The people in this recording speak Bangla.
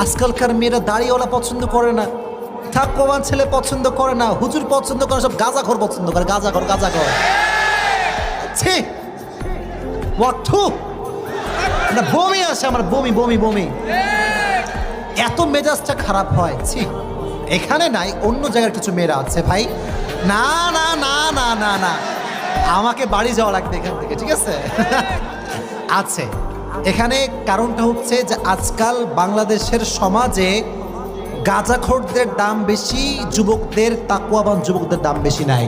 আজকালকার মেয়েরা দাড়িওয়ালা পছন্দ করে না, তাকওয়াবান ছেলে পছন্দ করে না, হুজুর পছন্দ করে, সব গাঁজাখোর পছন্দ করে। গাঁজাখোর গাঁজাখোর, ছি ওয়াঠু, না বমি আসে আমার, বমি বমি বমি, এত মেজাজটা খারাপ হয়। ছি, এখানে নাই, অন্য জায়গার কিছু মেয়েরা আছে ভাই। না না না না না না, আমাকে বাড়ি যাওয়া লাগবে এখান থেকে, ঠিক আছে? আছে এখানে। কারণটা হচ্ছে যে আজকাল বাংলাদেশের সমাজে গাঁজাখোরদের দাম বেশি, যুবকদের, তাকওয়াবান যুবকদের দাম বেশি নাই।